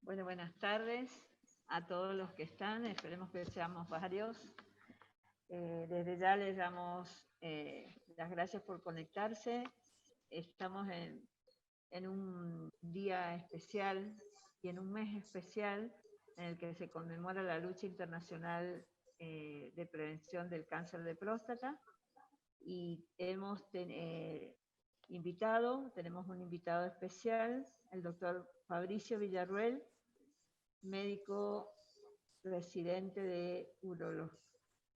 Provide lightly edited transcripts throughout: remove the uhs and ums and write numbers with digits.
Bueno, buenas tardes a todos los que están, esperemos que seamos varios. Desde ya les damos las gracias por conectarse. Estamos en un día especial y en un mes especial en el que se conmemora la lucha internacional de prevención del cáncer de próstata. Y tenemos un invitado especial, el doctor Fabricio Villarruel, médico residente de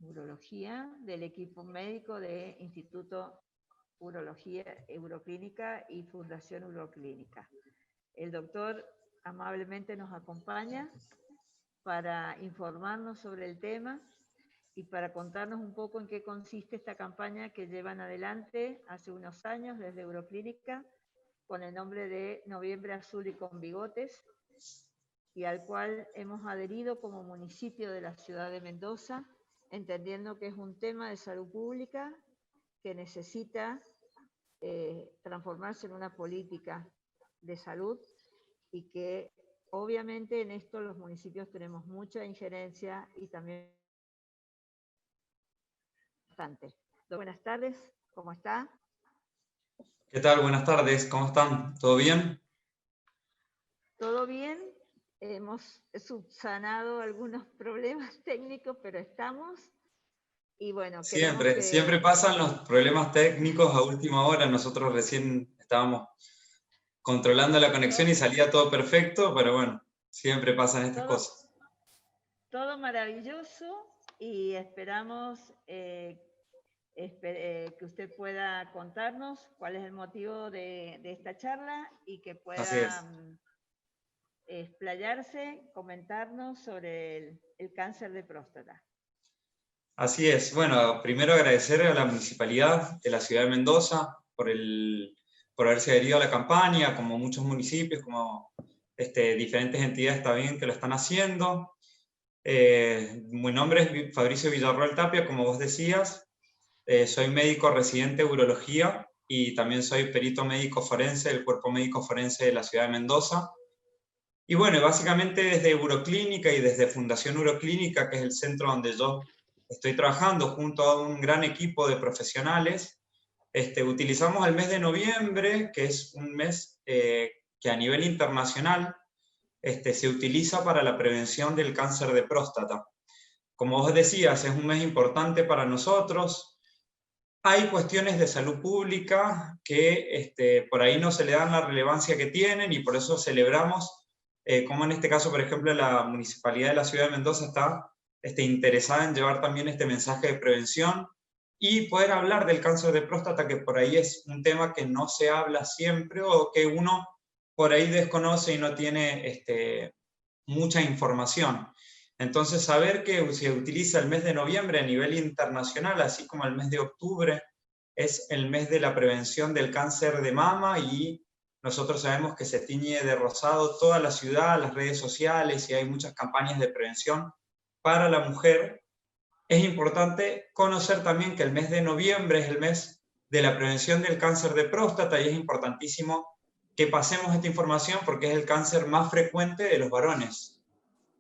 urología del equipo médico de Instituto Urología Uroclínica y Fundación Uroclínica. El doctor amablemente nos acompaña para informarnos sobre el tema y para contarnos un poco en qué consiste esta campaña que llevan adelante hace unos años desde Uroclínica con el nombre de Noviembre Azul y con Bigotes, y al cual hemos adherido como municipio de la ciudad de Mendoza, entendiendo que es un tema de salud pública que necesita transformarse en una política de salud y que obviamente en esto los municipios tenemos mucha injerencia y también bastante. Buenas tardes, ¿cómo está? ¿Qué tal? Buenas tardes, ¿cómo están? ¿Todo bien? ¿Todo bien? Hemos subsanado algunos problemas técnicos, pero estamos. Y bueno, queremos Siempre pasan los problemas técnicos a última hora. Nosotros recién estábamos controlando la conexión y salía todo perfecto, pero bueno, siempre pasan estas cosas. Todo maravilloso y esperamos que usted pueda contarnos cuál es el motivo de esta charla y que pueda explayarse, comentarnos sobre el cáncer de próstata. Así es. Bueno, primero agradecer a la Municipalidad de la Ciudad de Mendoza por haberse adherido a la campaña, como muchos municipios, como diferentes entidades también que lo están haciendo. Mi nombre es Fabricio Villarroel Tapia, como vos decías. Soy médico residente de urología y también soy perito médico forense del Cuerpo Médico Forense de la Ciudad de Mendoza. Y bueno, básicamente desde Uroclínica y desde Fundación Uroclínica, que es el centro donde yo estoy trabajando junto a un gran equipo de profesionales, utilizamos el mes de noviembre, que es un mes que a nivel internacional se utiliza para la prevención del cáncer de próstata. Como vos decías, es un mes importante para nosotros. Hay cuestiones de salud pública que por ahí no se le dan la relevancia que tienen y por eso celebramos, como en este caso, por ejemplo, la Municipalidad de la Ciudad de Mendoza está interesada en llevar también este mensaje de prevención y poder hablar del cáncer de próstata, que por ahí es un tema que no se habla siempre o que uno por ahí desconoce y no tiene mucha información. Entonces, saber que se utiliza el mes de noviembre a nivel internacional, así como el mes de octubre, es el mes de la prevención del cáncer de mama y nosotros sabemos que se tiñe de rosado toda la ciudad, las redes sociales y hay muchas campañas de prevención para la mujer. Es importante conocer también que el mes de noviembre es el mes de la prevención del cáncer de próstata y es importantísimo que pasemos esta información porque es el cáncer más frecuente de los varones.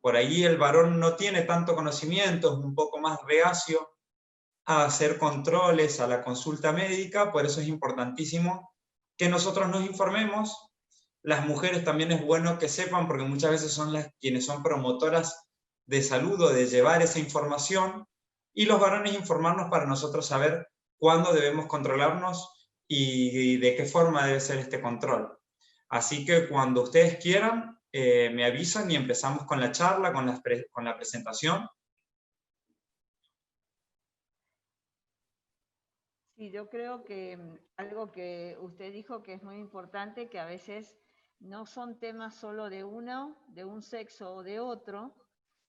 Por ahí el varón no tiene tanto conocimiento, es un poco más reacio a hacer controles, a la consulta médica, por eso es importantísimo que nosotros nos informemos. Las mujeres también es bueno que sepan, porque muchas veces son quienes son promotoras de salud o de llevar esa información, y los varones informarnos para nosotros saber cuándo debemos controlarnos y de qué forma debe ser este control. Así que cuando ustedes quieran, me avisan y empezamos con la charla, con la presentación. Sí, yo creo que algo que usted dijo que es muy importante, que a veces no son temas solo de uno, de un sexo o de otro,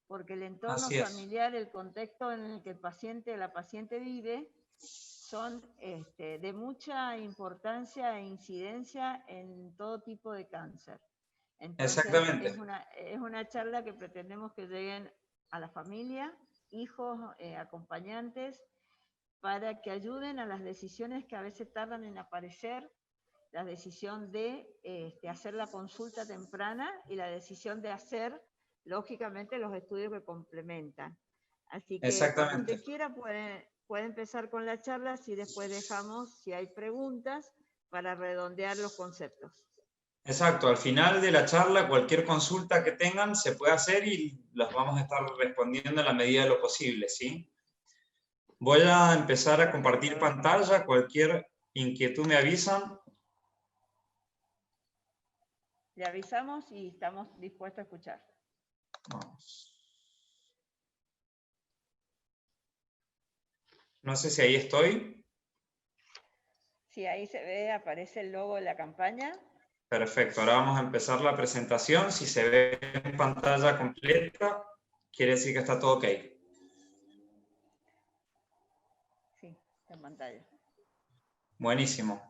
porque el entorno familiar, el contexto en el que el paciente o la paciente vive, son de mucha importancia e incidencia en todo tipo de cáncer. Entonces, exactamente. Es una charla que pretendemos que lleguen a la familia, hijos, acompañantes, para que ayuden a las decisiones que a veces tardan en aparecer la decisión de hacer la consulta temprana y la decisión de hacer, lógicamente, los estudios que complementan. Así que cuando usted quiera puede empezar con la charla, si después dejamos, si hay preguntas, para redondear los conceptos. Exacto, al final de la charla, cualquier consulta que tengan se puede hacer y las vamos a estar respondiendo en la medida de lo posible, ¿sí? Voy a empezar a compartir pantalla, cualquier inquietud me avisan. Le avisamos y estamos dispuestos a escuchar. Vamos. No sé si ahí estoy. Sí, ahí se ve, aparece el logo de la campaña. Perfecto, ahora vamos a empezar la presentación. Si se ve en pantalla completa, quiere decir que está todo ok. Sí, está en pantalla. Buenísimo.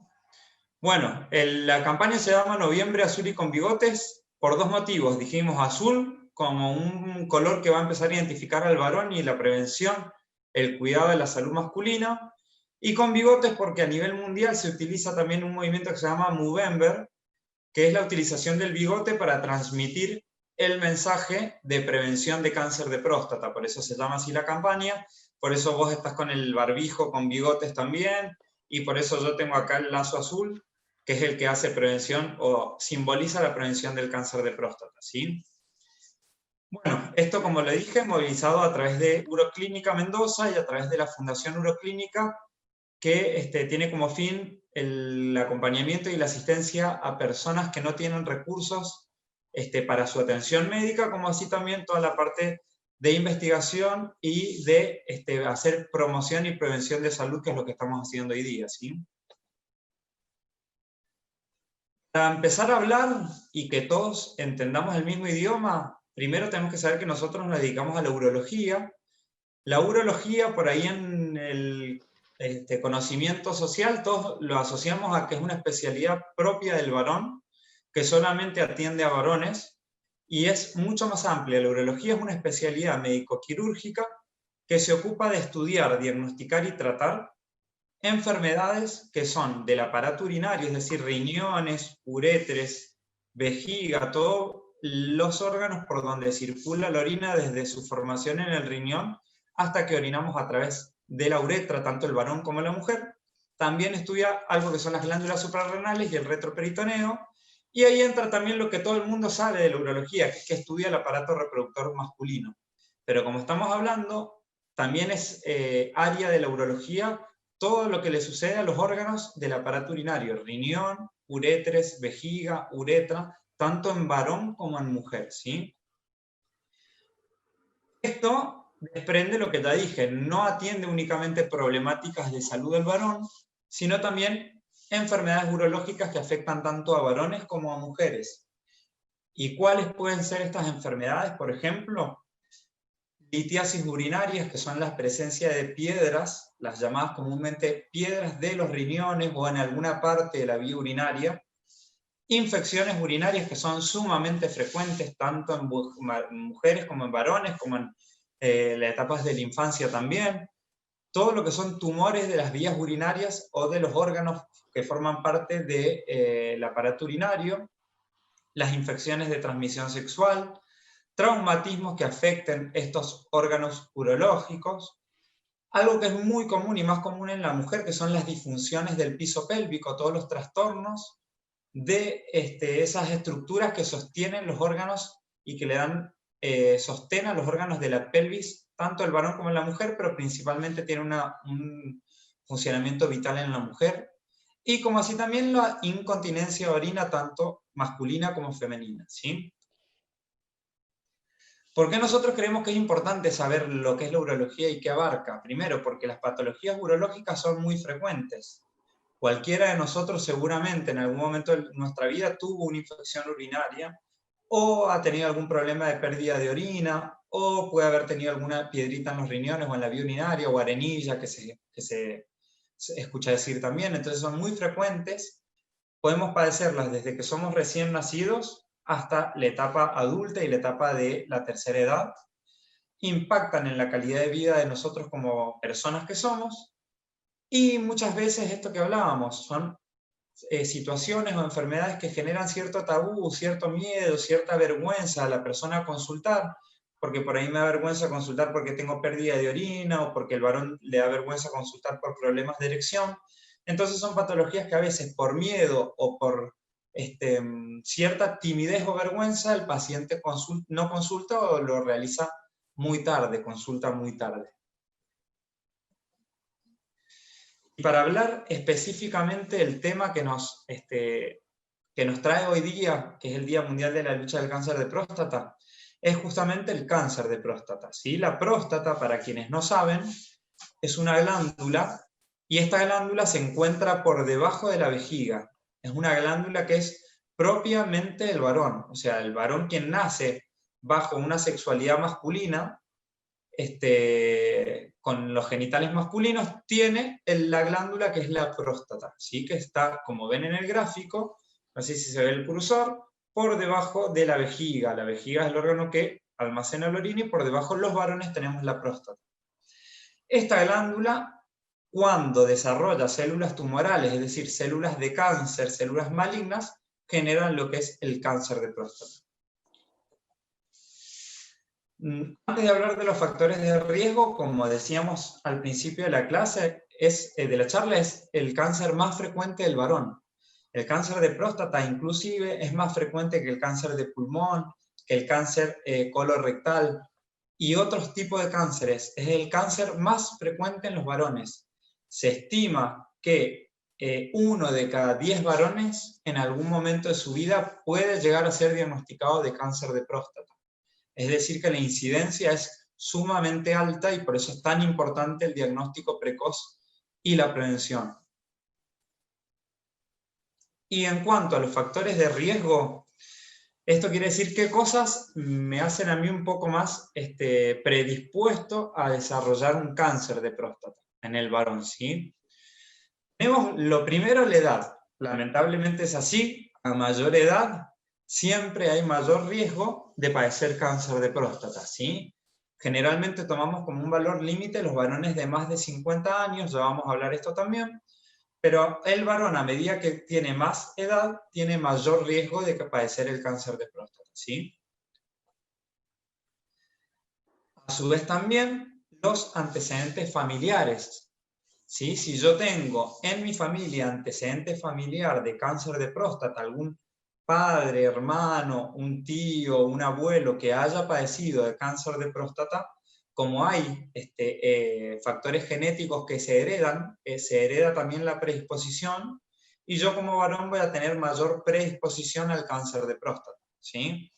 Bueno, la campaña se llama Noviembre Azul y con Bigotes por dos motivos. Dijimos azul como un color que va a empezar a identificar al varón y la prevención, el cuidado de la salud masculina. Y con bigotes porque a nivel mundial se utiliza también un movimiento que se llama Movember, que es la utilización del bigote para transmitir el mensaje de prevención de cáncer de próstata. Por eso se llama así la campaña, por eso vos estás con el barbijo con bigotes también, y por eso yo tengo acá el lazo azul, que es el que hace prevención o simboliza la prevención del cáncer de próstata, ¿sí? Bueno, esto, como le dije, movilizado a través de Uroclínica Mendoza y a través de la Fundación Uroclínica, que tiene como fin el acompañamiento y la asistencia a personas que no tienen recursos para su atención médica, como así también toda la parte de investigación y de hacer promoción y prevención de salud, que es lo que estamos haciendo hoy día, ¿sí? Para empezar a hablar y que todos entendamos el mismo idioma, primero tenemos que saber que nosotros nos dedicamos a la urología. La urología, por ahí en el conocimiento social, todos lo asociamos a que es una especialidad propia del varón, que solamente atiende a varones, y es mucho más amplia. La urología es una especialidad médico-quirúrgica que se ocupa de estudiar, diagnosticar y tratar enfermedades que son del aparato urinario, es decir, riñones, uréteres, vejiga, todos los órganos por donde circula la orina desde su formación en el riñón hasta que orinamos a través de la uretra, tanto el varón como la mujer. También estudia algo que son las glándulas suprarrenales y el retroperitoneo, y ahí entra también lo que todo el mundo sabe de la urología, que es que estudia el aparato reproductor masculino. Pero como estamos hablando, también es área de la urología todo lo que le sucede a los órganos del aparato urinario, riñón, uréteres, vejiga, uretra, tanto en varón como en mujer, ¿sí? Esto desprende lo que ya dije, no atiende únicamente problemáticas de salud del varón, sino también enfermedades urológicas que afectan tanto a varones como a mujeres. ¿Y cuáles pueden ser estas enfermedades? Por ejemplo, litiasis urinarias, que son la presencia de piedras, las llamadas comúnmente piedras de los riñones o en alguna parte de la vía urinaria. Infecciones urinarias que son sumamente frecuentes tanto en mujeres como en varones, como en las etapas de la infancia también. Todo lo que son tumores de las vías urinarias o de los órganos que forman parte del aparato urinario. Las infecciones de transmisión sexual, traumatismos que afecten estos órganos urológicos, algo que es muy común y más común en la mujer, que son las disfunciones del piso pélvico, todos los trastornos de esas estructuras que sostienen los órganos y que le dan sostén a los órganos de la pelvis, tanto el varón como en la mujer, pero principalmente tiene un funcionamiento vital en la mujer, y como así también la incontinencia de orina, tanto masculina como femenina, ¿sí? ¿Por qué nosotros creemos que es importante saber lo que es la urología y qué abarca? Primero, porque las patologías urológicas son muy frecuentes. Cualquiera de nosotros seguramente en algún momento de nuestra vida tuvo una infección urinaria o ha tenido algún problema de pérdida de orina o puede haber tenido alguna piedrita en los riñones o en la vía urinaria o arenilla que se escucha decir también. Entonces son muy frecuentes. Podemos padecerlas desde que somos recién nacidos hasta la etapa adulta y la etapa de la tercera edad. Impactan en la calidad de vida de nosotros como personas que somos, y muchas veces esto que hablábamos, son situaciones o enfermedades que generan cierto tabú, cierto miedo, cierta vergüenza a la persona a consultar, porque por ahí me da vergüenza consultar porque tengo pérdida de orina, o porque el varón le da vergüenza consultar por problemas de erección. Entonces son patologías que a veces por miedo o por cierta timidez o vergüenza el paciente no consulta o lo realiza muy tarde, consulta muy tarde. Y para hablar específicamente del tema que nos trae hoy día, que es el Día Mundial de la Lucha del Cáncer de Próstata, es justamente el cáncer de próstata, ¿sí? La próstata, para quienes no saben, es una glándula, y esta glándula se encuentra por debajo de la vejiga. Es una glándula que es propiamente del varón, o sea, el varón quien nace bajo una sexualidad masculina, con los genitales masculinos, tiene la glándula que es la próstata, ¿sí? Que está, como ven en el gráfico, no sé si se ve el cursor, por debajo de la vejiga. La vejiga es el órgano que almacena la orina y por debajo los varones tenemos la próstata. Esta glándula, cuando desarrolla células tumorales, es decir, células de cáncer, células malignas, generan lo que es el cáncer de próstata. Antes de hablar de los factores de riesgo, como decíamos al principio de la clase, de la charla, es el cáncer más frecuente del varón. El cáncer de próstata inclusive es más frecuente que el cáncer de pulmón, que el cáncer colorectal y otros tipos de cánceres. Es el cáncer más frecuente en los varones. Se estima que 1 de cada 10 varones en algún momento de su vida puede llegar a ser diagnosticado de cáncer de próstata. Es decir, que la incidencia es sumamente alta y por eso es tan importante el diagnóstico precoz y la prevención. Y en cuanto a los factores de riesgo, esto quiere decir qué cosas me hacen a mí un poco más predispuesto a desarrollar un cáncer de próstata en el varón, ¿sí? Tenemos lo primero, la edad. Lamentablemente es así, a mayor edad siempre hay mayor riesgo de padecer cáncer de próstata, ¿sí? Generalmente tomamos como un valor límite los varones de más de 50 años, ya vamos a hablar esto también, pero el varón a medida que tiene más edad, tiene mayor riesgo de padecer el cáncer de próstata, ¿sí? A su vez también los antecedentes familiares, ¿sí? Si yo tengo en mi familia antecedente familiar de cáncer de próstata, algún padre, hermano, un tío, un abuelo que haya padecido de cáncer de próstata, como hay factores genéticos que se heredan, se hereda también la predisposición, y yo como varón voy a tener mayor predisposición al cáncer de próstata, ¿sí?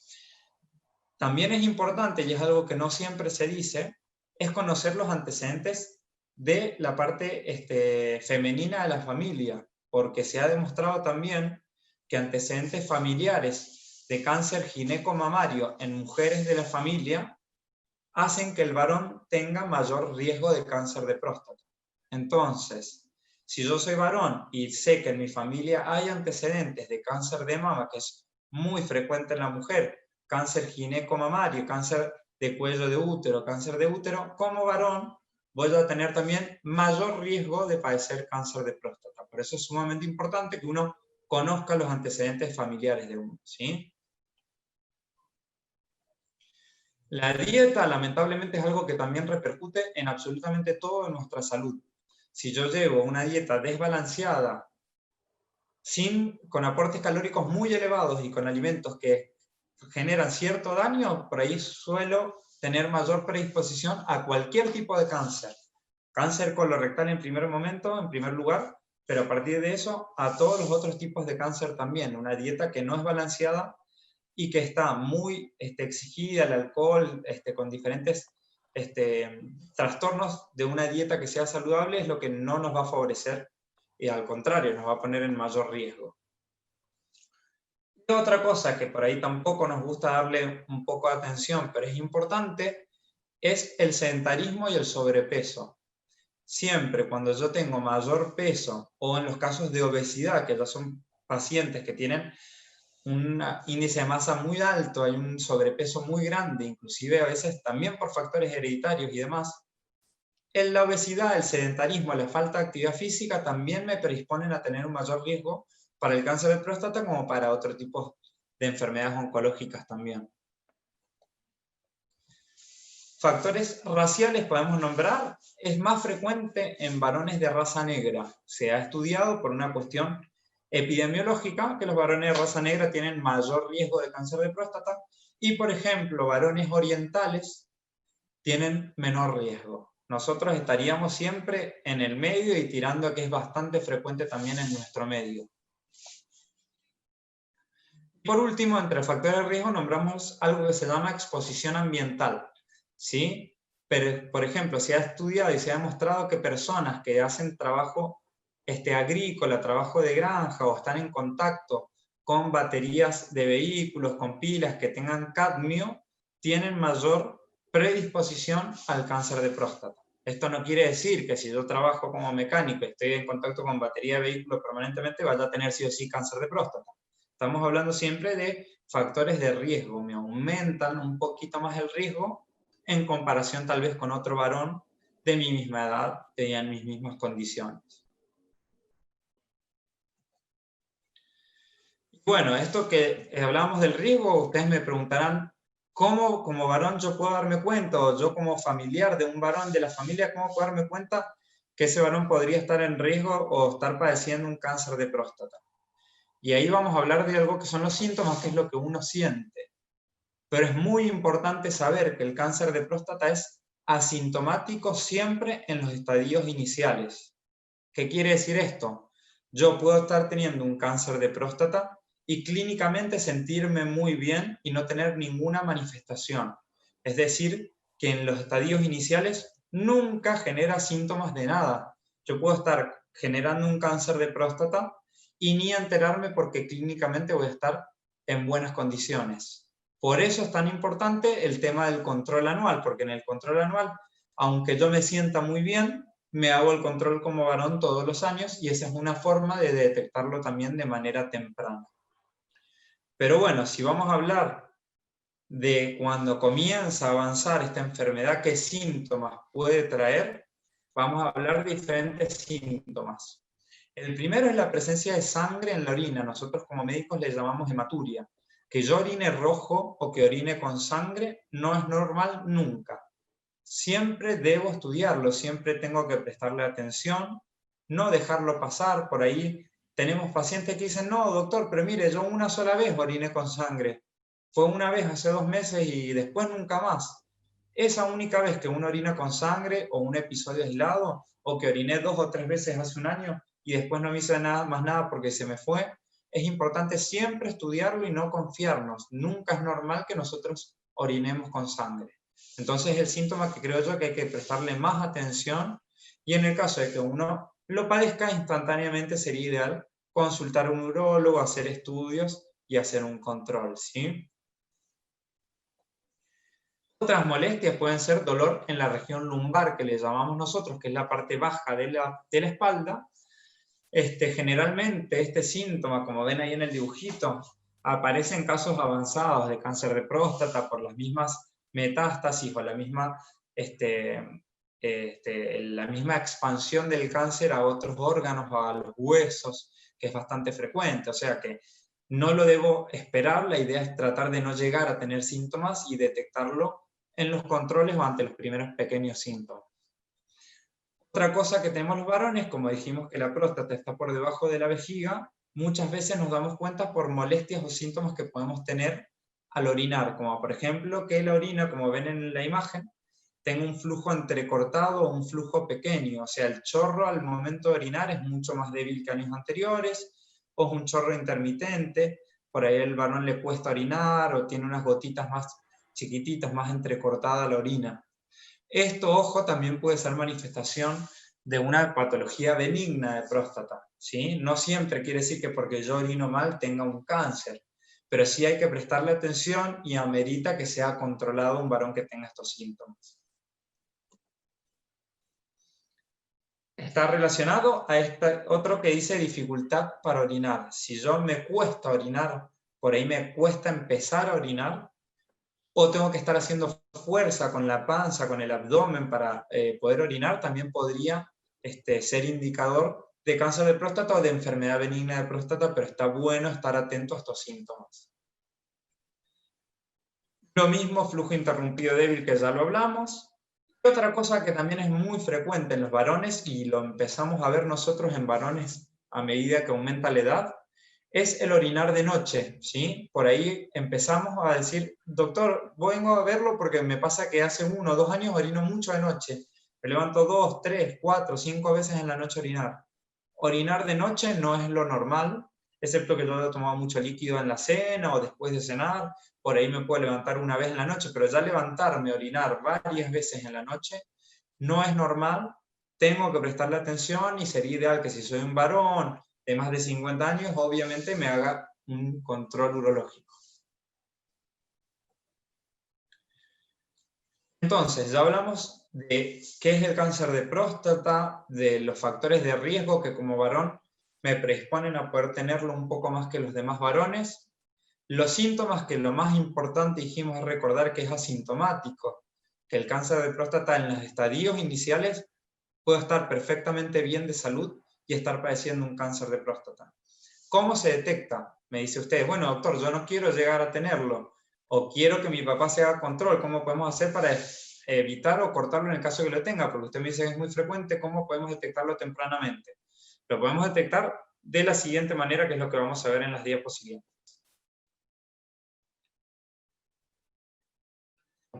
También es importante, y es algo que no siempre se dice, es conocer los antecedentes de la parte femenina de la familia, porque se ha demostrado también que antecedentes familiares de cáncer gineco-mamario en mujeres de la familia hacen que el varón tenga mayor riesgo de cáncer de próstata. Entonces, si yo soy varón y sé que en mi familia hay antecedentes de cáncer de mama, que es muy frecuente en la mujer, cáncer gineco-mamario, cáncer de cuello de útero, cáncer de útero, como varón voy a tener también mayor riesgo de padecer cáncer de próstata. Por eso es sumamente importante que uno conozca los antecedentes familiares de uno, ¿sí? La dieta, lamentablemente, es algo que también repercute en absolutamente todo en nuestra salud. Si yo llevo una dieta desbalanceada, con aportes calóricos muy elevados y con alimentos que generan cierto daño, por ahí suelo tener mayor predisposición a cualquier tipo de cáncer. Cáncer colorectal en primer momento, en primer lugar, pero a partir de eso a todos los otros tipos de cáncer también. Una dieta que no es balanceada y que está muy exigida, el alcohol, con diferentes trastornos de una dieta que sea saludable, es lo que no nos va a favorecer, y al contrario, nos va a poner en mayor riesgo. Y otra cosa que por ahí tampoco nos gusta darle un poco de atención, pero es importante, es el sedentarismo y el sobrepeso. Siempre cuando yo tengo mayor peso, o en los casos de obesidad, que ya son pacientes que tienen un índice de masa muy alto, hay un sobrepeso muy grande, inclusive a veces también por factores hereditarios y demás, en la obesidad, el sedentarismo, la falta de actividad física también me predisponen a tener un mayor riesgo para el cáncer de próstata como para otro tipo de enfermedades oncológicas también. Factores raciales podemos nombrar, es más frecuente en varones de raza negra. Se ha estudiado por una cuestión epidemiológica que los varones de raza negra tienen mayor riesgo de cáncer de próstata y, por ejemplo, varones orientales tienen menor riesgo. Nosotros estaríamos siempre en el medio y tirando a que es bastante frecuente también en nuestro medio. Por último, entre factores de riesgo nombramos algo que se llama exposición ambiental, ¿sí? Pero, por ejemplo, se ha estudiado y se ha demostrado que personas que hacen trabajo agrícola, trabajo de granja o están en contacto con baterías de vehículos, con pilas que tengan cadmio, tienen mayor predisposición al cáncer de próstata. Esto no quiere decir que si yo trabajo como mecánico y estoy en contacto con batería de vehículos permanentemente, vaya a tener sí o sí cáncer de próstata. Estamos hablando siempre de factores de riesgo, me aumentan un poquito más el riesgo en comparación tal vez con otro varón de mi misma edad, en mis mismas condiciones. Bueno, esto que hablábamos del riesgo, ustedes me preguntarán, ¿cómo como varón yo puedo darme cuenta, o yo como familiar de un varón de la familia, cómo puedo darme cuenta que ese varón podría estar en riesgo o estar padeciendo un cáncer de próstata? Y ahí vamos a hablar de algo que son los síntomas, que es lo que uno siente. Pero es muy importante saber que el cáncer de próstata es asintomático siempre en los estadios iniciales. ¿Qué quiere decir esto? Yo puedo estar teniendo un cáncer de próstata y clínicamente sentirme muy bien y no tener ninguna manifestación. Es decir, que en los estadios iniciales nunca genera síntomas de nada. Yo puedo estar generando un cáncer de próstata y ni enterarme porque clínicamente voy a estar en buenas condiciones. Por eso es tan importante el tema del control anual, porque en el control anual, aunque yo me sienta muy bien, me hago el control como varón todos los años y esa es una forma de detectarlo también de manera temprana. Pero bueno, si vamos a hablar de cuando comienza a avanzar esta enfermedad, qué síntomas puede traer, vamos a hablar de diferentes síntomas. El primero es la presencia de sangre en la orina. Nosotros como médicos le llamamos hematuria. Que yo orine rojo o que orine con sangre no es normal nunca. Siempre debo estudiarlo, siempre tengo que prestarle atención, no dejarlo pasar. Por ahí tenemos pacientes que dicen, no, doctor, pero mire, yo una sola vez oriné con sangre. Fue una vez hace 2 meses y después nunca más. Esa única vez que uno orina con sangre o un episodio aislado, o que oriné 2 o 3 veces hace un año y después no me hice más nada porque se me fue, es importante siempre estudiarlo y no confiarnos. Nunca es normal que nosotros orinemos con sangre. Entonces el síntoma que creo yo que hay que prestarle más atención, y en el caso de que uno lo padezca instantáneamente sería ideal consultar a un urólogo, hacer estudios y hacer un control, ¿sí? Otras molestias pueden ser dolor en la región lumbar, que le llamamos nosotros, que es la parte baja de la espalda. Generalmente este síntoma, como ven ahí en el dibujito, aparece en casos avanzados de cáncer de próstata por las mismas metástasis o la misma expansión del cáncer a otros órganos, a los huesos, que es bastante frecuente. O sea que no lo debo esperar, la idea es tratar de no llegar a tener síntomas y detectarlo en los controles o ante los primeros pequeños síntomas. Otra cosa que tenemos los varones, como dijimos que la próstata está por debajo de la vejiga, muchas veces nos damos cuenta por molestias o síntomas que podemos tener al orinar, como por ejemplo que la orina, como ven en la imagen, tenga un flujo entrecortado o un flujo pequeño, o sea, el chorro al momento de orinar es mucho más débil que años anteriores, o es un chorro intermitente, por ahí el varón le cuesta orinar o tiene unas gotitas más chiquititas, más entrecortada la orina. Esto, ojo, también puede ser manifestación de una patología benigna de próstata, ¿sí? No siempre quiere decir que porque yo orino mal tenga un cáncer, pero sí hay que prestarle atención y amerita que sea controlado un varón que tenga estos síntomas. Está relacionado a este otro que dice dificultad para orinar. Si yo me cuesta orinar, por ahí me cuesta empezar a orinar, o tengo que estar haciendo fuerza con la panza, con el abdomen para poder orinar, también podría ser indicador de cáncer de próstata o de enfermedad benigna de próstata, pero está bueno estar atento a estos síntomas. Lo mismo, flujo interrumpido débil, que ya lo hablamos. Y otra cosa que también es muy frecuente en los varones, y lo empezamos a ver nosotros en varones a medida que aumenta la edad, es el orinar de noche, ¿sí? Por ahí empezamos a decir, doctor, vengo a verlo porque me pasa que hace 1 o 2 años orino mucho de noche. Me levanto 2, 3, 4, 5 veces en la noche a orinar. Orinar de noche no es lo normal, excepto que yo he tomado mucho líquido en la cena o después de cenar. Por ahí me puedo levantar una vez en la noche, pero ya levantarme, orinar varias veces en la noche no es normal. Tengo que prestarle atención y sería ideal que si soy un varón de más de 50 años, obviamente me haga un control urológico. Entonces, ya hablamos de qué es el cáncer de próstata, de los factores de riesgo que como varón me predisponen a poder tenerlo un poco más que los demás varones. Los síntomas, que lo más importante dijimos es recordar que es asintomático, que el cáncer de próstata en los estadios iniciales puede estar perfectamente bien de salud y estar padeciendo un cáncer de próstata. ¿Cómo se detecta? Me dice usted, bueno, doctor, yo no quiero llegar a tenerlo, o quiero que mi papá se haga control, ¿cómo podemos hacer para evitar o cortarlo en el caso que lo tenga? Porque usted me dice que es muy frecuente, ¿cómo podemos detectarlo tempranamente? Lo podemos detectar de la siguiente manera, que es lo que vamos a ver en las diapositivas.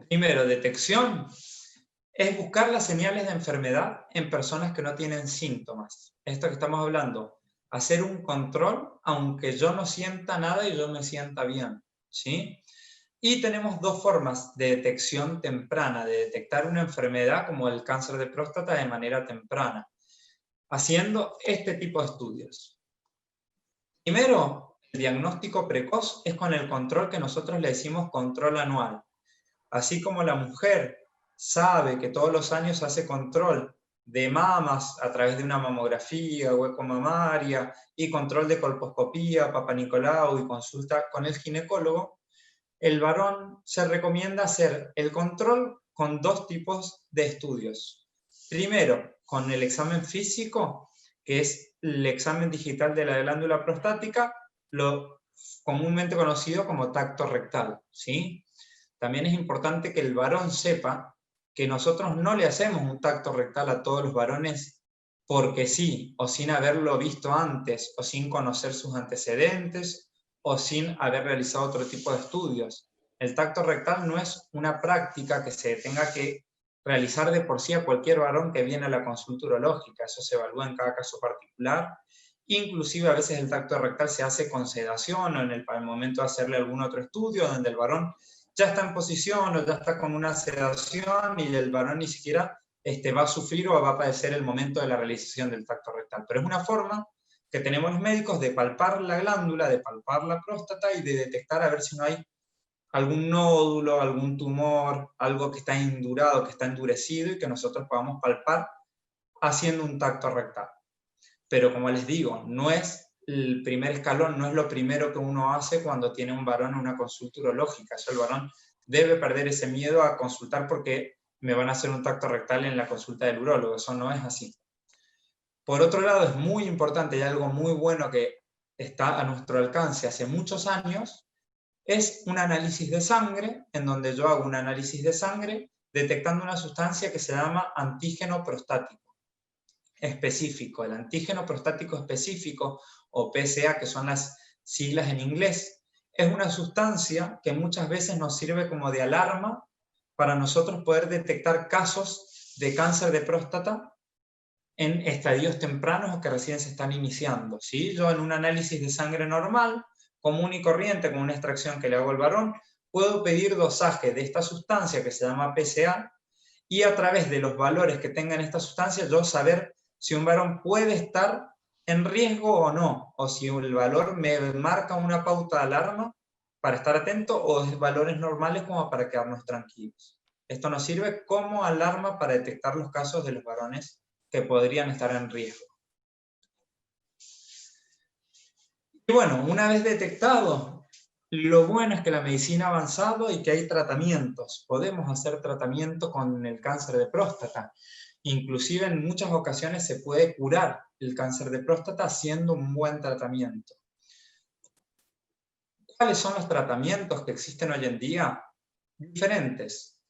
Primero, detección es buscar las señales de enfermedad en personas que no tienen síntomas. Esto que estamos hablando, hacer un control aunque yo no sienta nada y yo me sienta bien, ¿sí? Y tenemos 2 formas de detección temprana, de detectar una enfermedad como el cáncer de próstata de manera temprana, haciendo este tipo de estudios. Primero, el diagnóstico precoz es con el control que nosotros le decimos control anual. Así como la mujer sabe que todos los años hace control de mamas a través de una mamografía, hueco mamaria, y control de colposcopía, Papa Nicolau y consulta con el ginecólogo, el varón se recomienda hacer el control con 2 tipos de estudios. Primero, con el examen físico, que es el examen digital de la glándula prostática, lo comúnmente conocido como tacto rectal, ¿sí? También es importante que el varón sepa que nosotros no le hacemos un tacto rectal a todos los varones porque sí, o sin haberlo visto antes, o sin conocer sus antecedentes, o sin haber realizado otro tipo de estudios. El tacto rectal no es una práctica que se tenga que realizar de por sí a cualquier varón que viene a la consulta urológica. Eso se evalúa en cada caso particular. Inclusive a veces el tacto rectal se hace con sedación o en el momento de hacerle algún otro estudio donde el varón ya está en posición o ya está con una sedación y el varón ni siquiera va a sufrir o va a padecer el momento de la realización del tacto rectal. Pero es una forma que tenemos los médicos de palpar la glándula, de palpar la próstata y de detectar a ver si no hay algún nódulo, algún tumor, algo que está indurado, que está endurecido y que nosotros podamos palpar haciendo un tacto rectal. Pero como les digo, no es el primer escalón, no es lo primero que uno hace cuando tiene un varón en una consulta urológica. Eso el varón debe perder ese miedo a consultar porque me van a hacer un tacto rectal en la consulta del urólogo. Eso no es así. Por otro lado, es muy importante y algo muy bueno que está a nuestro alcance hace muchos años, es un análisis de sangre, en donde yo hago un análisis de sangre detectando una sustancia que se llama antígeno prostático específico. El antígeno prostático específico, o PSA, que son las siglas en inglés, es una sustancia que muchas veces nos sirve como de alarma para nosotros poder detectar casos de cáncer de próstata en estadios tempranos o que recién se están iniciando, ¿sí? Yo en un análisis de sangre normal, común y corriente, con una extracción que le hago al varón, puedo pedir dosaje de esta sustancia que se llama PSA y a través de los valores que tengan esta sustancia yo saber si un varón puede estar en riesgo o no, o si el valor me marca una pauta de alarma para estar atento o es valores normales como para quedarnos tranquilos. Esto nos sirve como alarma para detectar los casos de los varones que podrían estar en riesgo. Y bueno, una vez detectado, lo bueno es que la medicina ha avanzado y que hay tratamientos. Podemos hacer tratamiento con el cáncer de próstata. Inclusive en muchas ocasiones se puede curar el cáncer de próstata haciendo un buen tratamiento. ¿Cuáles son los tratamientos que existen hoy en día? Diferentes.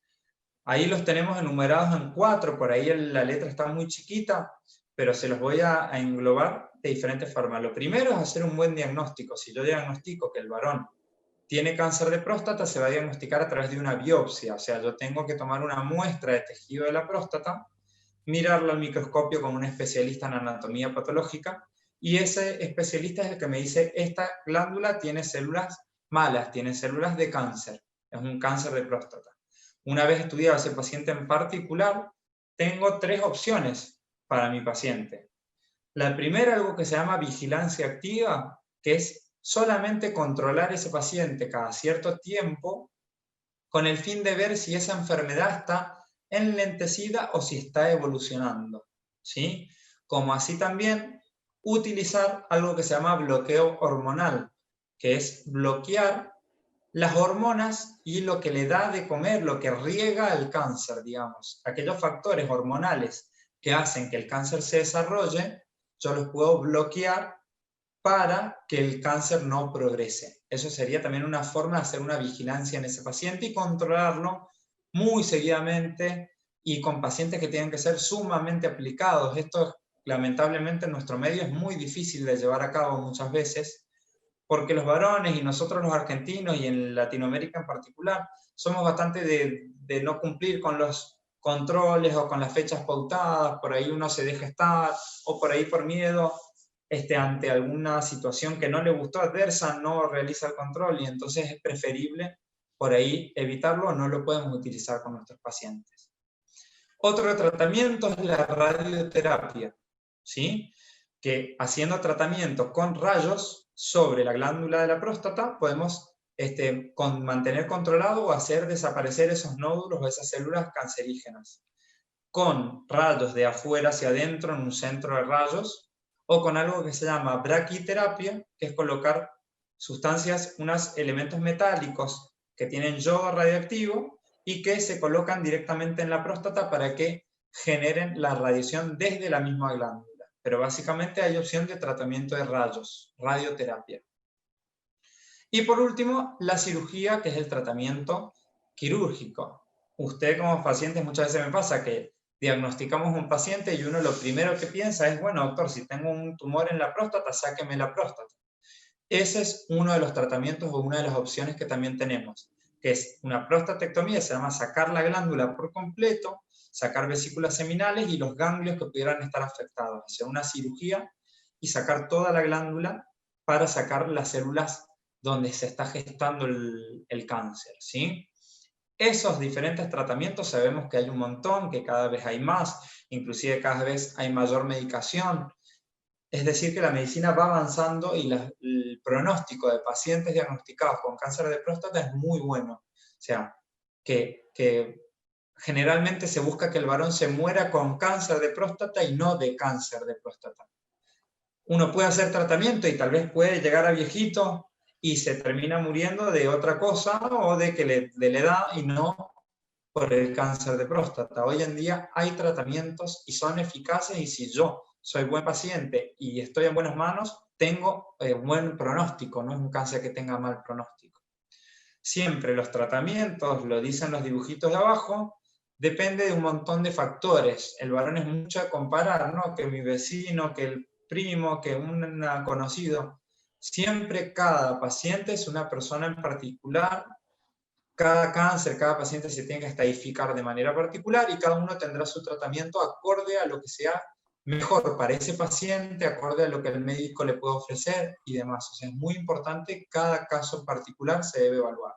Ahí los tenemos enumerados en 4, por ahí la letra está muy chiquita, pero se los voy a englobar de diferentes formas. Lo primero es hacer un buen diagnóstico. Si yo diagnostico que el varón tiene cáncer de próstata, se va a diagnosticar a través de una biopsia. O sea, yo tengo que tomar una muestra de tejido de la próstata, mirarlo al microscopio con un especialista en anatomía patológica, y ese especialista es el que me dice, esta glándula tiene células malas, tiene células de cáncer, es un cáncer de próstata. Una vez estudiado a ese paciente en particular, tengo 3 opciones para mi paciente. La primera, algo que se llama vigilancia activa, que es solamente controlar ese paciente cada cierto tiempo con el fin de ver si esa enfermedad está enlentecida o si está evolucionando, ¿sí? Como así también utilizar algo que se llama bloqueo hormonal, que es bloquear las hormonas y lo que le da de comer, lo que riega el cáncer, digamos. Aquellos factores hormonales que hacen que el cáncer se desarrolle, yo los puedo bloquear para que el cáncer no progrese. Eso sería también una forma de hacer una vigilancia en ese paciente y controlarlo muy seguidamente y con pacientes que tienen que ser sumamente aplicados. Esto, lamentablemente, en nuestro medio es muy difícil de llevar a cabo muchas veces, porque los varones y nosotros los argentinos y en Latinoamérica en particular, somos bastante de no cumplir con los controles o con las fechas pautadas, por ahí uno se deja estar, o por ahí por miedo ante alguna situación que no le gustó adversa, no realiza el control y entonces es preferible por ahí evitarlo o no lo podemos utilizar con nuestros pacientes. Otro tratamiento es la radioterapia, ¿sí? Que haciendo tratamientos con rayos sobre la glándula de la próstata podemos mantener controlado o hacer desaparecer esos nódulos o esas células cancerígenas. Con rayos de afuera hacia adentro en un centro de rayos, o con algo que se llama braquiterapia, que es colocar sustancias, unos elementos metálicos que tienen yodo radioactivo y que se colocan directamente en la próstata para que generen la radiación desde la misma glándula. Pero básicamente hay opción de tratamiento de rayos, radioterapia. Y por último, la cirugía, que es el tratamiento quirúrgico. Usted como paciente muchas veces me pasa que diagnosticamos un paciente y uno lo primero que piensa es, bueno, doctor, si tengo un tumor en la próstata, sáqueme la próstata. Ese es uno de los tratamientos o una de las opciones que también tenemos, que es una prostatectomía, se llama sacar la glándula por completo, sacar vesículas seminales y los ganglios que pudieran estar afectados, hacer una cirugía y sacar toda la glándula para sacar las células donde se está gestando el cáncer, ¿sí? Esos diferentes tratamientos sabemos que hay un montón, que cada vez hay más, inclusive cada vez hay mayor medicación. Es decir, que la medicina va avanzando y el pronóstico de pacientes diagnosticados con cáncer de próstata es muy bueno. O sea, que generalmente se busca que el varón se muera con cáncer de próstata y no de cáncer de próstata. Uno puede hacer tratamiento y tal vez puede llegar a viejito y se termina muriendo de otra cosa o de que le da y no por el cáncer de próstata. Hoy en día hay tratamientos y son eficaces y si yo soy buen paciente y estoy en buenas manos, tengo buen pronóstico, no es un cáncer que tenga mal pronóstico. Siempre los tratamientos, lo dicen los dibujitos de abajo, depende de un montón de factores. El varón es mucho de comparar, ¿no? Que mi vecino, que el primo, que un conocido. Siempre cada paciente es una persona en particular, cada cáncer, cada paciente se tiene que estadificar de manera particular y cada uno tendrá su tratamiento acorde a lo que sea mejor para ese paciente, acorde a lo que el médico le puede ofrecer y demás. O sea, es muy importante, cada caso en particular se debe evaluar.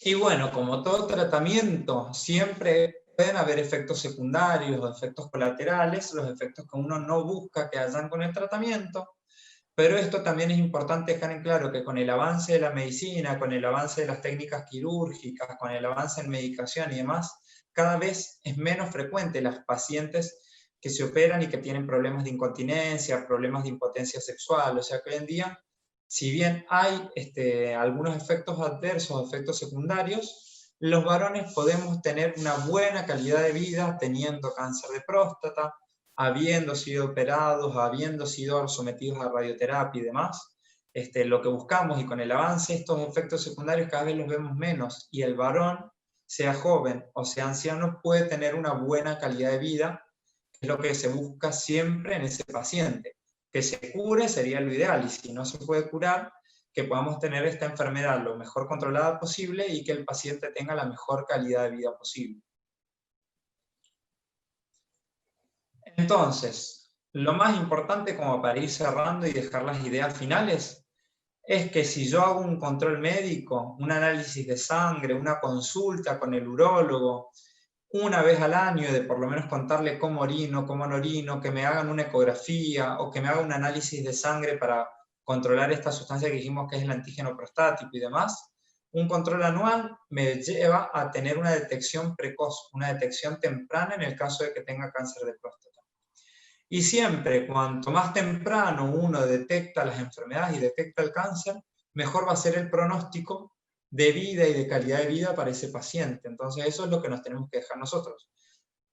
Y bueno, como todo tratamiento, siempre pueden haber efectos secundarios o efectos colaterales, los efectos que uno no busca que hayan con el tratamiento, pero esto también es importante dejar en claro que con el avance de la medicina, con el avance de las técnicas quirúrgicas, con el avance en medicación y demás, cada vez es menos frecuente las pacientes que se operan y que tienen problemas de incontinencia, problemas de impotencia sexual, o sea que hoy en día, si bien hay algunos efectos adversos, efectos secundarios, los varones podemos tener una buena calidad de vida teniendo cáncer de próstata, habiendo sido operados, habiendo sido sometidos a radioterapia y demás. Lo que buscamos, y con el avance estos efectos secundarios cada vez los vemos menos, y el varón, sea joven o sea anciano, puede tener una buena calidad de vida, que es lo que se busca siempre en ese paciente. Que se cure sería lo ideal, y si no se puede curar, que podamos tener esta enfermedad lo mejor controlada posible y que el paciente tenga la mejor calidad de vida posible. Entonces, lo más importante, como para ir cerrando y dejar las ideas finales, es que si yo hago un control médico, un análisis de sangre, una consulta con el urólogo, una vez al año, de por lo menos contarle cómo orino, cómo no orino, que me hagan una ecografía o que me hagan un análisis de sangre para controlar esta sustancia que dijimos que es el antígeno prostático y demás, un control anual me lleva a tener una detección precoz, una detección temprana en el caso de que tenga cáncer de próstata. Y siempre, cuanto más temprano uno detecta las enfermedades y detecta el cáncer, mejor va a ser el pronóstico de vida y de calidad de vida para ese paciente. Entonces eso es lo que nos tenemos que dejar nosotros.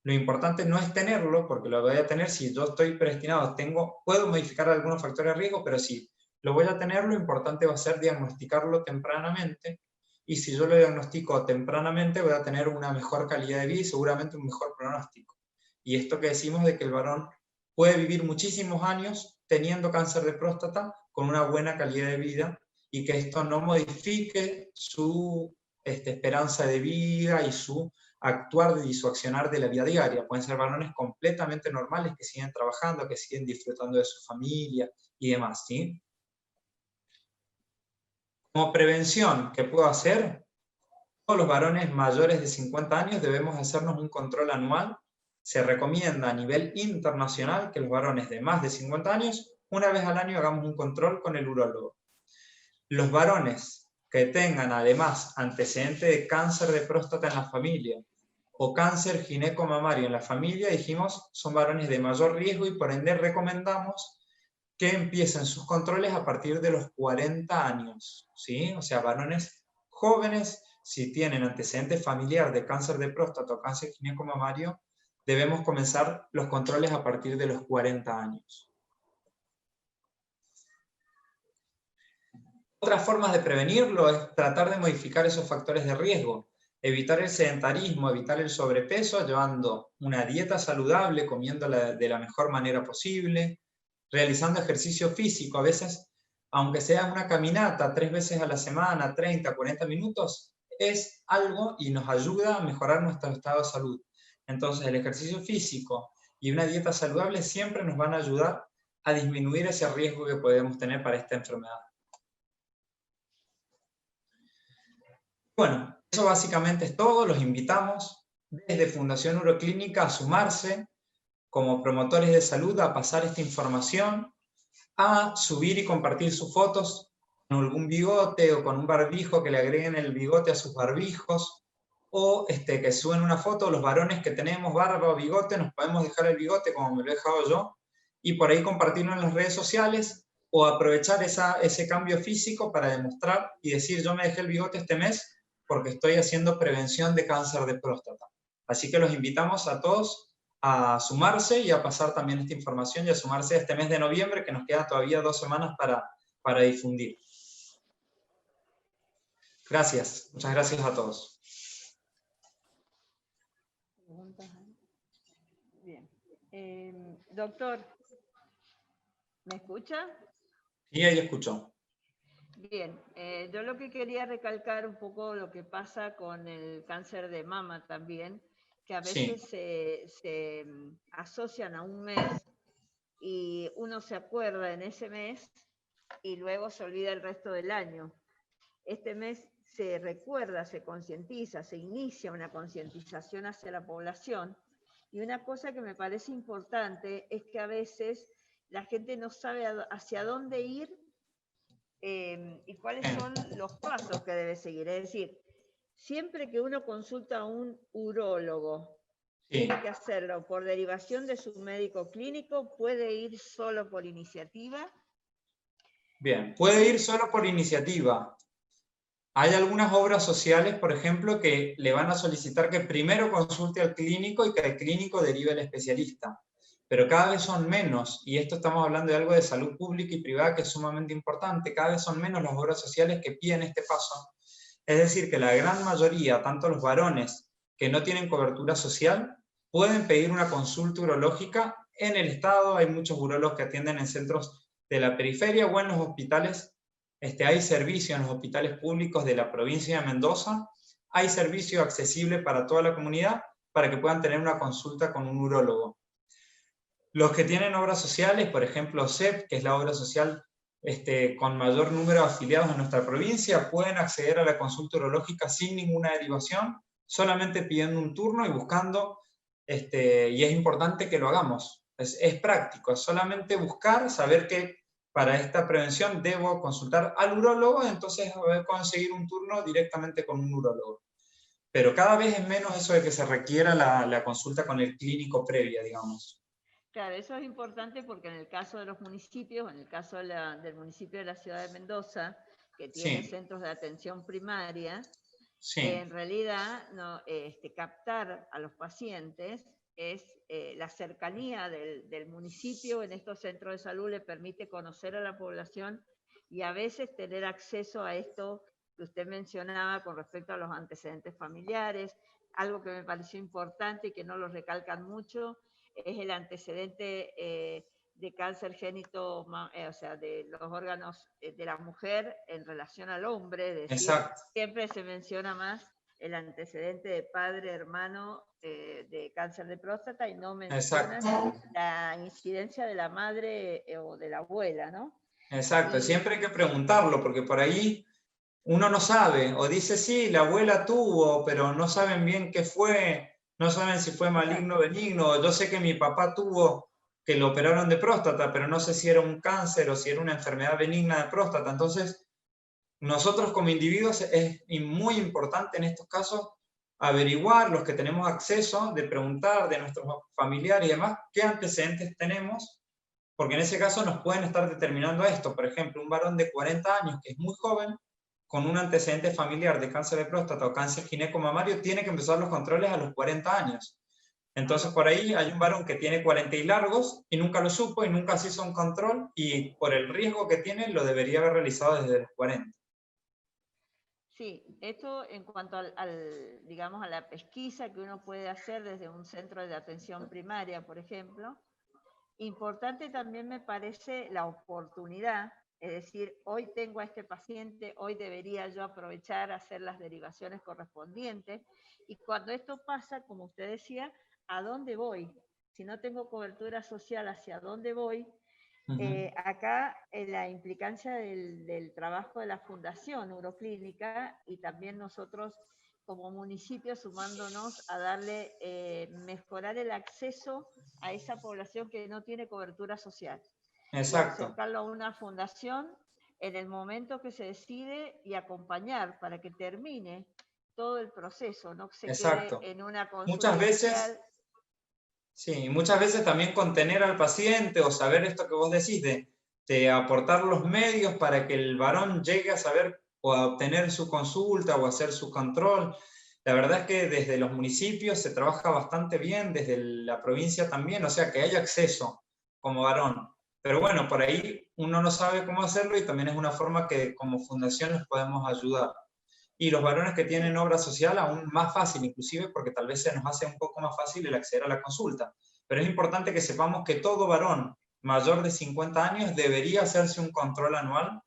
Lo importante no es tenerlo, porque lo voy a tener si yo estoy predestinado, puedo modificar algunos factores de riesgo, pero si lo voy a tener, lo importante va a ser diagnosticarlo tempranamente, y si yo lo diagnostico tempranamente voy a tener una mejor calidad de vida y seguramente un mejor pronóstico. Y esto que decimos de que el varón puede vivir muchísimos años teniendo cáncer de próstata con una buena calidad de vida, y que esto no modifique su esperanza de vida y su actuar y su accionar de la vida diaria. Pueden ser varones completamente normales que siguen trabajando, que siguen disfrutando de su familia y demás, ¿sí? Como prevención, ¿qué puedo hacer? Todos los varones mayores de 50 años debemos hacernos un control anual. Se recomienda a nivel internacional que los varones de más de 50 años, una vez al año, hagamos un control con el urólogo. Los varones que tengan además antecedente de cáncer de próstata en la familia o cáncer ginecomamario en la familia, dijimos, son varones de mayor riesgo, y por ende recomendamos que empiecen sus controles a partir de los 40 años, ¿sí? O sea, varones jóvenes, si tienen antecedente familiar de cáncer de próstata o cáncer ginecomamario, debemos comenzar los controles a partir de los 40 años. Otras formas de prevenirlo es tratar de modificar esos factores de riesgo, evitar el sedentarismo, evitar el sobrepeso, llevando una dieta saludable, comiendo de la mejor manera posible, realizando ejercicio físico, a veces, aunque sea una caminata 3 veces a la semana, 30, 40 minutos, es algo y nos ayuda a mejorar nuestro estado de salud. Entonces, el ejercicio físico y una dieta saludable siempre nos van a ayudar a disminuir ese riesgo que podemos tener para esta enfermedad. Bueno, eso básicamente es todo. Los invitamos desde Fundación Uroclínica a sumarse como promotores de salud, a pasar esta información, a subir y compartir sus fotos con algún bigote o con un barbijo, que le agreguen el bigote a sus barbijos, o que suben una foto. Los varones que tenemos barba o bigote, nos podemos dejar el bigote como me lo he dejado yo, y por ahí compartirlo en las redes sociales, o aprovechar ese cambio físico para demostrar y decir: yo me dejé el bigote este mes porque estoy haciendo prevención de cáncer de próstata. Así que los invitamos a todos a sumarse y a pasar también esta información, y a sumarse a este mes de noviembre, que nos queda todavía 2 semanas para difundir. Gracias, muchas gracias a todos. Bien. Doctor, ¿me escucha? Sí, ahí escucho. Bien, yo lo que quería recalcar un poco lo que pasa con el cáncer de mama también, que a veces sí, se asocian a un mes y uno se acuerda en ese mes y luego se olvida el resto del año. Este mes se recuerda, se concientiza, se inicia una concientización hacia la población, y una cosa que me parece importante es que a veces la gente no sabe hacia dónde ir y cuáles son los pasos que debe seguir. Es decir, siempre que uno consulta a un urólogo, tiene que hacerlo por derivación de su médico clínico, puede ir solo por iniciativa. Bien, puede ir solo por iniciativa. Hay algunas obras sociales, por ejemplo, que le van a solicitar que primero consulte al clínico y que el clínico derive al especialista. Pero cada vez son menos, y esto estamos hablando de algo de salud pública y privada que es sumamente importante, cada vez son menos las obras sociales que piden este paso. Es decir, que la gran mayoría, tanto los varones que no tienen cobertura social, pueden pedir una consulta urológica en el Estado. Hay muchos urólogos que atienden en centros de la periferia o en los hospitales. Hay servicio en los hospitales públicos de la provincia de Mendoza. Hay servicio accesible para toda la comunidad para que puedan tener una consulta con un urólogo. Los que tienen obras sociales, por ejemplo, CEP, que es la obra social con mayor número de afiliados en nuestra provincia, pueden acceder a la consulta urológica sin ninguna derivación, solamente pidiendo un turno y buscando, y es importante que lo hagamos. Es práctico, es solamente buscar, saber que para esta prevención debo consultar al urólogo, entonces voy a conseguir un turno directamente con un urólogo. Pero cada vez es menos eso de que se requiera la consulta con el clínico previa, digamos. Claro, eso es importante porque en el caso de los municipios, en el caso del municipio de la ciudad de Mendoza, que tiene Sí, centros de atención primaria, sí. en realidad no, captar a los pacientes es la cercanía del municipio en estos centros de salud le permite conocer a la población y a veces tener acceso a esto que usted mencionaba con respecto a los antecedentes familiares. Algo que me pareció importante y que no lo recalcan mucho es el antecedente de cáncer génito, o sea, de los órganos de la mujer en relación al hombre, es decir, Exacto, siempre se menciona más el antecedente de padre, hermano de cáncer de próstata y no mencionan exacto, la incidencia de la madre o de la abuela, ¿no? exacto. Y Siempre hay que preguntarlo, porque por ahí uno no sabe, o dice, sí, la abuela tuvo, pero no saben bien qué fue, no saben si fue maligno o exacto, benigno. Yo sé que mi papá tuvo, que lo operaron de próstata, pero no sé si era un cáncer o si era una enfermedad benigna de próstata. Entonces, nosotros como individuos es muy importante en estos casos averiguar, los que tenemos acceso, de preguntar de nuestros familiares y demás, qué antecedentes tenemos, porque en ese caso nos pueden estar determinando esto. Por ejemplo, un varón de 40 años que es muy joven, con un antecedente familiar de cáncer de próstata o cáncer ginecomamario, tiene que empezar los controles a los 40 años. Entonces, por ahí hay un varón que tiene 40 y largos y nunca lo supo y nunca se hizo un control y por el riesgo que tiene lo debería haber realizado desde los 40. sí, esto en cuanto digamos, a la pesquisa que uno puede hacer desde un centro de atención primaria, por ejemplo. Importante también me parece la oportunidad, es decir, hoy tengo a este paciente, hoy debería yo aprovechar a hacer las derivaciones correspondientes. Y cuando esto pasa, como usted decía, ¿a dónde voy? Si no tengo cobertura social, ¿hacia dónde voy? Uh -huh. Acá la implicancia del trabajo de la Fundación Uroclínica y también nosotros como municipio sumándonos a darle, mejorar el acceso a esa población que no tiene cobertura social y Exacto, acercarlo a una fundación en el momento que se decide y acompañar para que termine todo el proceso, no se quede exacto. en una Muchas consulta veces inicial. Sí, muchas veces también contener al paciente o saber esto que vos decís, de aportar los medios para que el varón llegue a saber o a obtener su consulta o hacer su control. La verdad es que desde los municipios se trabaja bastante bien, desde la provincia también, o sea que hay acceso como varón. Pero bueno, por ahí uno no sabe cómo hacerlo y también es una forma que como fundación les podemos ayudar. Y los varones que tienen Sí, obra social aún más fácil, inclusive porque tal vez se nos hace un poco más fácil el acceder a la consulta. Pero es importante que sepamos que todo varón mayor de 50 años debería hacerse un control anual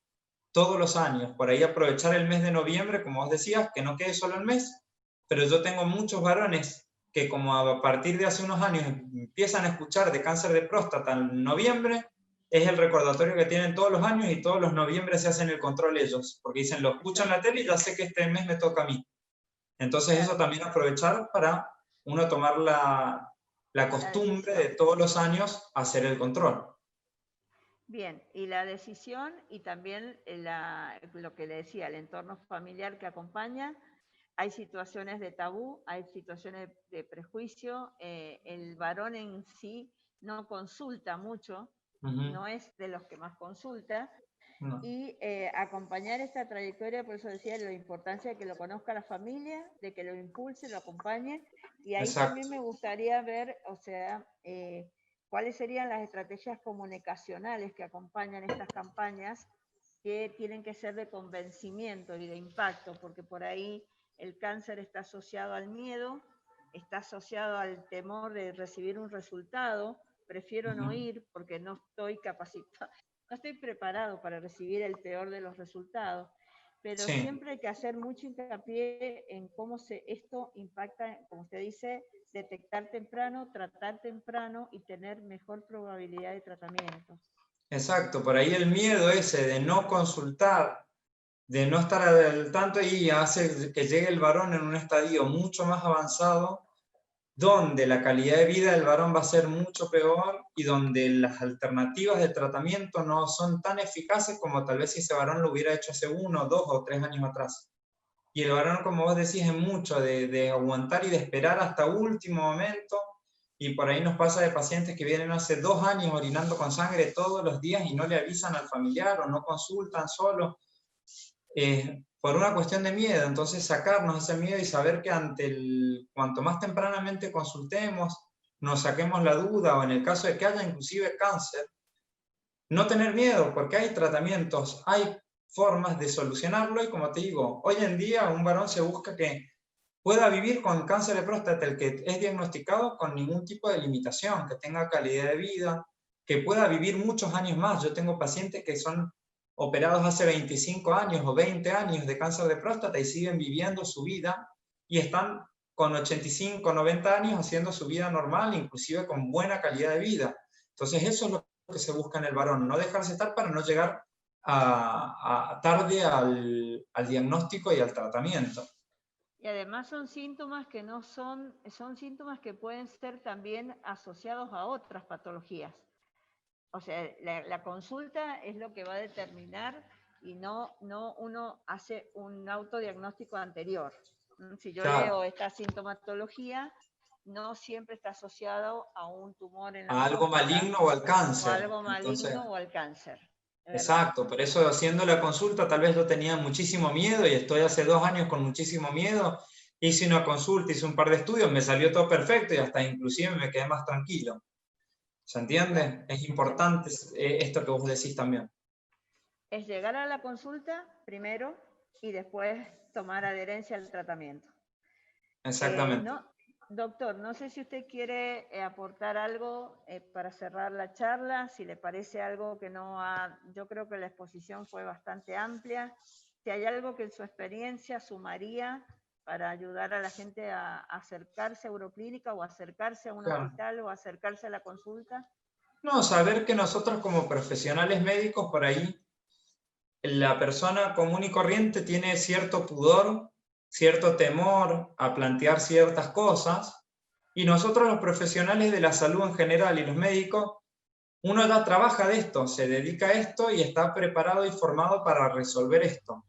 todos los años. Por ahí aprovechar el mes de noviembre, como vos decías, que no quede solo el mes. Pero yo tengo muchos varones que como a partir de hace unos años empiezan a escuchar de cáncer de próstata en noviembre, es el recordatorio que tienen todos los años y todos los noviembre se hacen el control ellos, porque dicen, lo escuchan en la exacto, tele y ya sé que este mes me toca a mí. Entonces eso claro. también aprovechar para uno tomar la La costumbre de decisión. todos los años hacer el control. Bien, y la decisión y también lo que le decía, el entorno familiar que acompaña. Hay situaciones de tabú, hay situaciones de prejuicio. El varón en sí no consulta mucho, Uh -huh. no es de los que más consulta. No. Y acompañar esta trayectoria, por eso decía la importancia de que lo conozca la familia, de que lo impulse, lo acompañe. Y ahí Exacto. también me gustaría ver, o sea, cuáles serían las estrategias comunicacionales que acompañan estas campañas, que tienen que ser de convencimiento y de impacto, porque por ahí el cáncer está asociado al miedo, está asociado al temor de recibir un resultado, prefiero no ir porque no estoy capacitado, no estoy preparado para recibir el peor de los resultados, pero Sí. siempre hay que hacer mucho hincapié en cómo esto impacta, como usted dice, detectar temprano, tratar temprano y tener mejor probabilidad de tratamiento. Exacto, por ahí el miedo ese de no consultar, de no estar al tanto, y hace que llegue el varón en un estadio mucho más avanzado, donde la calidad de vida del varón va a ser mucho peor y donde las alternativas de tratamiento no son tan eficaces como tal vez si ese varón lo hubiera hecho hace 1, 2 o 3 años atrás. Y el varón, como vos decís, es mucho de aguantar y de esperar hasta último momento. Y por ahí nos pasa de pacientes que vienen hace 2 años orinando con sangre todos los días y no le avisan al familiar o no consultan solo, por una cuestión de miedo. Entonces sacarnos ese miedo y saber que cuanto más tempranamente consultemos, nos saquemos la duda, o en el caso de que haya inclusive cáncer, no tener miedo, porque hay tratamientos, hay formas de solucionarlo. Y como te digo, hoy en día un varón se busca que pueda vivir con cáncer de próstata, el que es diagnosticado, con ningún tipo de limitación, que tenga calidad de vida, que pueda vivir muchos años más. Yo tengo pacientes que son operados hace 25 años o 20 años de cáncer de próstata y siguen viviendo su vida y están con 85, 90 años haciendo su vida normal, inclusive con buena calidad de vida. Entonces eso es lo que se busca en el varón, no dejarse estar para no llegar tarde al diagnóstico y al tratamiento. Y además son síntomas que no son síntomas que pueden ser también asociados a otras patologías. O sea, la consulta es lo que va a determinar y no uno hace un autodiagnóstico anterior. Si yo Claro, leo esta sintomatología, no siempre está asociado a un tumor en la a algo próstata maligno o al o cáncer. algo Entonces, maligno o al cáncer. Es verdad. exacto, por eso haciendo la consulta tal vez yo tenía muchísimo miedo y estoy hace 2 años con muchísimo miedo. Hice una consulta, hice un par de estudios, me salió todo perfecto y hasta inclusive me quedé más tranquilo. ¿Se Claro. entiende? Es importante esto que vos decís también. Es llegar a la consulta primero y después tomar adherencia al tratamiento. Exactamente. No, doctor, no sé si usted quiere aportar algo para cerrar la charla, si le parece algo que no ha... Yo creo que la exposición fue bastante amplia. Si hay algo que en su experiencia sumaría para ayudar a la gente a acercarse a Euroclínica o acercarse a un Claro. hospital o acercarse a la consulta. No, saber que nosotros como profesionales médicos por ahí, la persona común y corriente tiene cierto pudor, cierto temor a plantear ciertas cosas, y nosotros los profesionales de la salud en general y los médicos, uno ya trabaja de esto, se dedica a esto y está preparado y formado para resolver esto.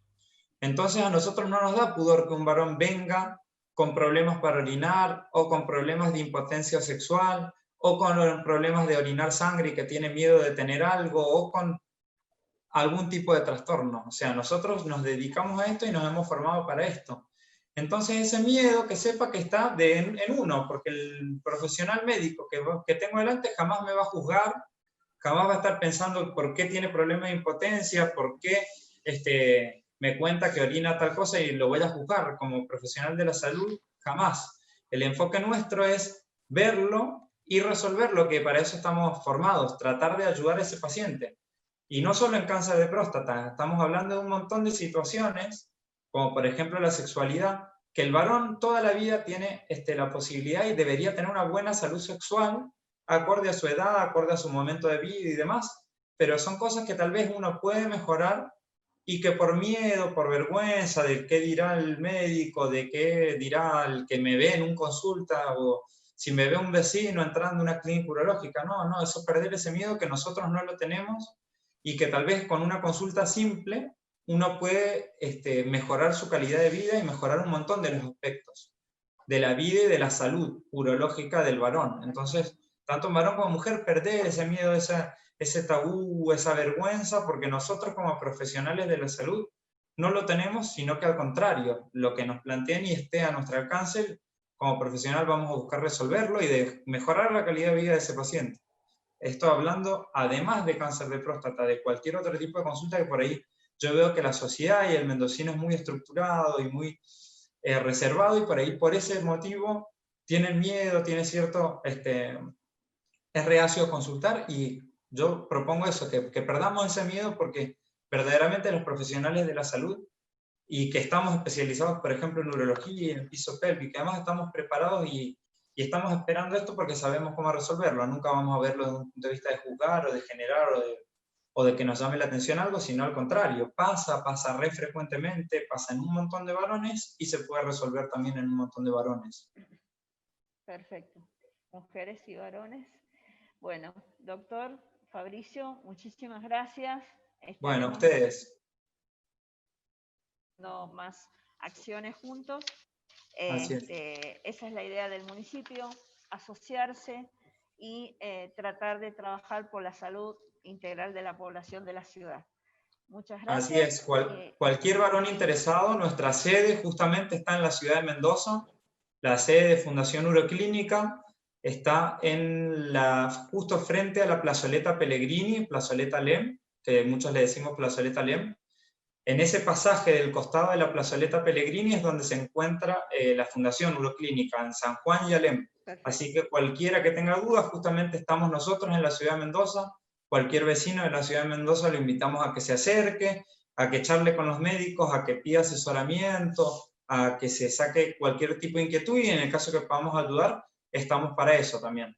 Entonces a nosotros no nos da pudor que un varón venga con problemas para orinar, o con problemas de impotencia sexual, o con problemas de orinar sangre y que tiene miedo de tener algo, o con algún tipo de trastorno. O sea, nosotros nos dedicamos a esto y nos hemos formado para esto. Entonces ese miedo, que sepa que está en uno, porque el profesional médico que tengo delante jamás me va a juzgar, jamás va a estar pensando por qué tiene problemas de impotencia, por qué me cuenta que orina tal cosa y lo voy a juzgar. Como profesional de la salud, jamás. El enfoque nuestro es verlo y resolverlo, que para eso estamos formados, tratar de ayudar a ese paciente. Y no solo en cáncer de próstata, estamos hablando de un montón de situaciones, como por ejemplo la sexualidad, que el varón toda la vida tiene la posibilidad y debería tener una buena salud sexual, acorde a su edad, acorde a su momento de vida y demás, pero son cosas que tal vez uno puede mejorar y que por miedo, por vergüenza de qué dirá el médico, de qué dirá el que me ve en un consulta, o si me ve un vecino entrando a una clínica urológica, no, eso es perder ese miedo que nosotros no lo tenemos y que tal vez con una consulta simple uno puede mejorar su calidad de vida y mejorar un montón de los aspectos de la vida y de la salud urológica del varón. Entonces, tanto varón como mujer, perder ese miedo, ese tabú, esa vergüenza, porque nosotros como profesionales de la salud no lo tenemos, sino que al contrario, lo que nos planteen y esté a nuestro alcance, como profesional vamos a buscar resolverlo y de mejorar la calidad de vida de ese paciente. Esto hablando, además de cáncer de próstata, de cualquier otro tipo de consulta que por ahí yo veo que la sociedad y el mendocino es muy estructurado y muy reservado, y por ahí por ese motivo tienen miedo, tiene cierto, es reacio a consultar, y yo propongo eso, que perdamos ese miedo, porque verdaderamente los profesionales de la salud y que estamos especializados, por ejemplo, en urología y en piso pélvico, además estamos preparados y estamos esperando esto porque sabemos cómo resolverlo. Nunca vamos a verlo desde un punto de vista de juzgar o de generar o de que nos llame la atención algo, sino al contrario, pasa re frecuentemente, pasa en un montón de varones y se puede resolver también en un montón de varones. Perfecto. Mujeres y varones. Bueno, doctor Fabricio, muchísimas gracias. Bueno, Estaremos ustedes. haciendo más acciones juntos. Así es. Esa es la idea del municipio, asociarse y tratar de trabajar por la salud integral de la población de la ciudad. Muchas gracias. Así es, cualquier varón interesado, nuestra sede justamente está en la ciudad de Mendoza, la sede de Fundación Uroclínica está justo frente a la plazoleta Pellegrini, plazoleta Lem, que muchos le decimos plazoleta Lem. En ese pasaje del costado de la plazoleta Pellegrini es donde se encuentra la Fundación Uroclínica, en San Juan y Alem. Perfecto. Así que cualquiera que tenga dudas, justamente estamos nosotros en la ciudad de Mendoza. Cualquier vecino de la ciudad de Mendoza lo invitamos a que se acerque, a que charle con los médicos, a que pida asesoramiento, a que se saque cualquier tipo de inquietud, y en el caso que podamos ayudar, estamos para eso también.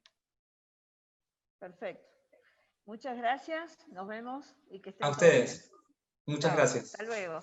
Perfecto. Muchas gracias, nos vemos y que estén A ustedes. todos bien. Muchas Chao. gracias. Hasta luego.